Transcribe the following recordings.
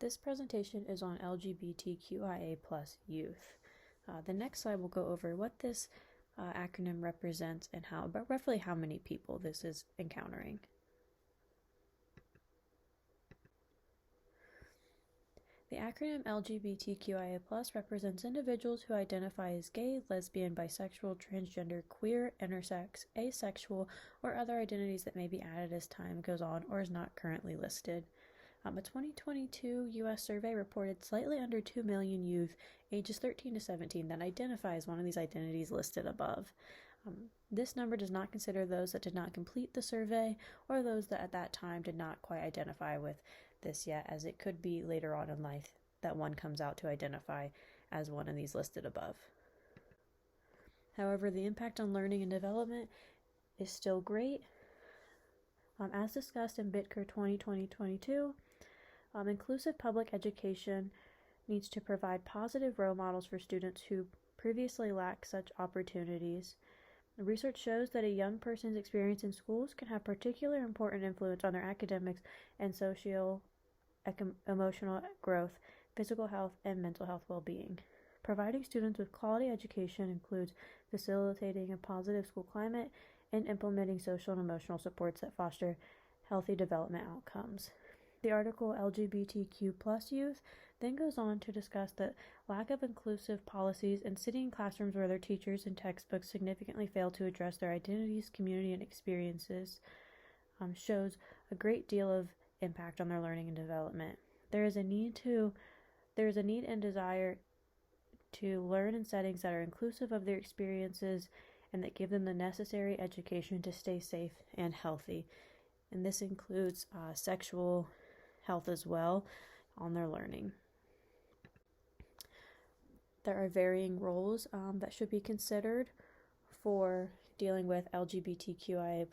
This presentation is on LGBTQIA+ youth. The next slide will go over what this acronym represents and roughly how many people this is encountering. The acronym LGBTQIA+ represents individuals who identify as gay, lesbian, bisexual, transgender, queer, intersex, asexual, or other identities that may be added as time goes on or is not currently listed. A 2022 U.S. survey reported slightly under 2 million youth ages 13 to 17 that identify as one of these identities listed above. This number does not consider those that did not complete the survey or those that at that time did not quite identify with this yet, as it could be later on in life that one comes out to identify as one of these listed above. However, the impact on learning and development is still great. As discussed in Bitker 2020-22, inclusive public education needs to provide positive role models for students who previously lacked such opportunities. The research shows that a young person's experience in schools can have particular important influence on their academics and emotional growth, physical health, and mental health well-being. Providing students with quality education includes facilitating a positive school climate and implementing social and emotional supports that foster healthy development outcomes. The article LGBTQ+ youth then goes on to discuss the lack of inclusive policies and sitting in classrooms where their teachers and textbooks significantly fail to address their identities, community, and experiences shows a great deal of impact on their learning and development. There is a need and desire to learn in settings that are inclusive of their experiences and that give them the necessary education to stay safe and healthy. And this includes sexual health as well on their learning. There are varying roles that should be considered for dealing with LGBTQIA+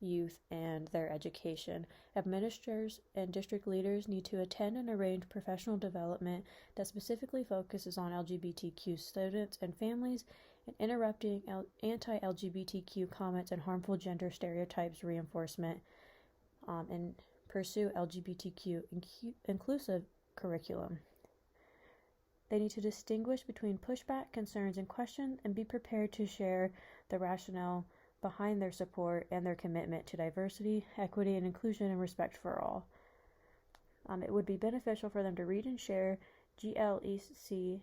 youth and their education. Administrators and district leaders need to attend and arrange professional development that specifically focuses on LGBTQ students and families and interrupting anti-LGBTQ comments and harmful gender stereotypes reinforcement, and pursue LGBTQ inclusive curriculum. They need to distinguish between pushback, concerns, and questions and be prepared to share the rationale behind their support and their commitment to diversity, equity, and inclusion and respect for all. It would be beneficial for them to read and share GLSEN's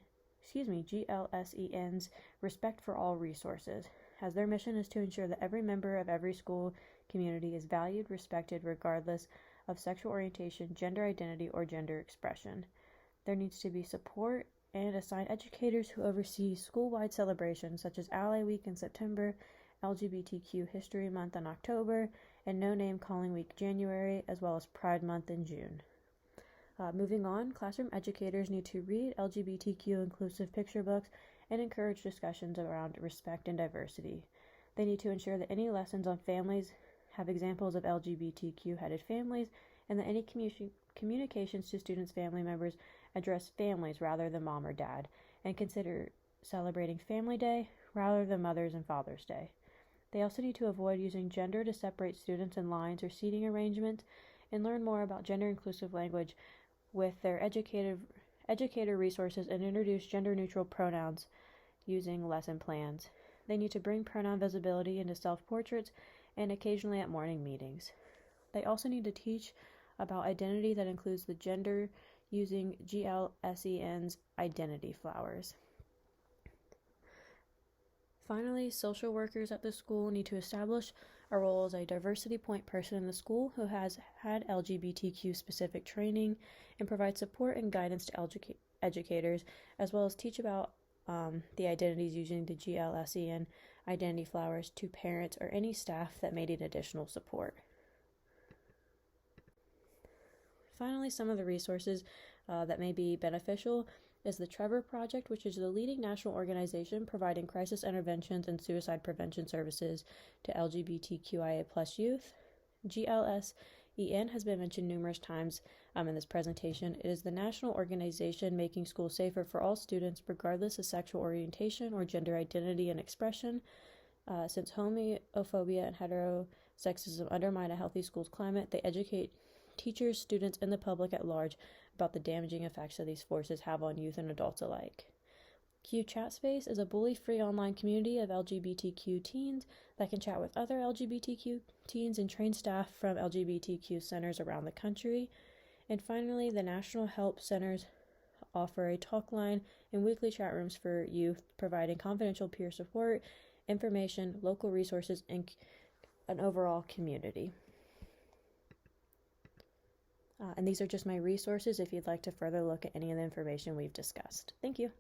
Respect for All resources, as their mission is to ensure that every member of every school community is valued, respected, regardless of sexual orientation, gender identity, or gender expression. There needs to be support and assigned educators who oversee school-wide celebrations such as Ally Week in September, LGBTQ History Month in October, and No Name Calling Week January, as well as Pride Month in June. Moving on, classroom educators need to read LGBTQ inclusive picture books and encourage discussions around respect and diversity. They need to ensure that any lessons on families have examples of LGBTQ-headed families and that any communications to students' family members address families rather than mom or dad, and consider celebrating Family Day rather than Mother's and Father's Day. They also need to avoid using gender to separate students in lines or seating arrangements and learn more about gender-inclusive language with their educator resources and introduce gender-neutral pronouns using lesson plans. They need to bring pronoun visibility into self-portraits and occasionally at morning meetings. They also need to teach about identity that includes the gender using GLSEN's identity flowers. Finally, social workers at the school need to establish a role as a diversity point person in the school who has had LGBTQ specific training and provide support and guidance to educators, as well as teach about the identities using the GLSEN identity flowers to parents or any staff that may need additional support. Finally, some of the resources that may be beneficial is the Trevor Project, which is the leading national organization providing crisis interventions and suicide prevention services to LGBTQIA+ youth. GLSEN has been mentioned numerous times in this presentation. It is the national organization making schools safer for all students, regardless of sexual orientation or gender identity and expression. Since homophobia and heterosexism undermine a healthy schools climate, they advocate teachers, students, and the public at large about the damaging effects that these forces have on youth and adults alike. Q Chat Space is a bully-free online community of LGBTQ teens that can chat with other LGBTQ teens and train staff from LGBTQ centers around the country. And finally, the National Help Centers offer a talk line and weekly chat rooms for youth, providing confidential peer support, information, local resources, and an overall community. And these are just my resources if you'd like to further look at any of the information we've discussed. Thank you.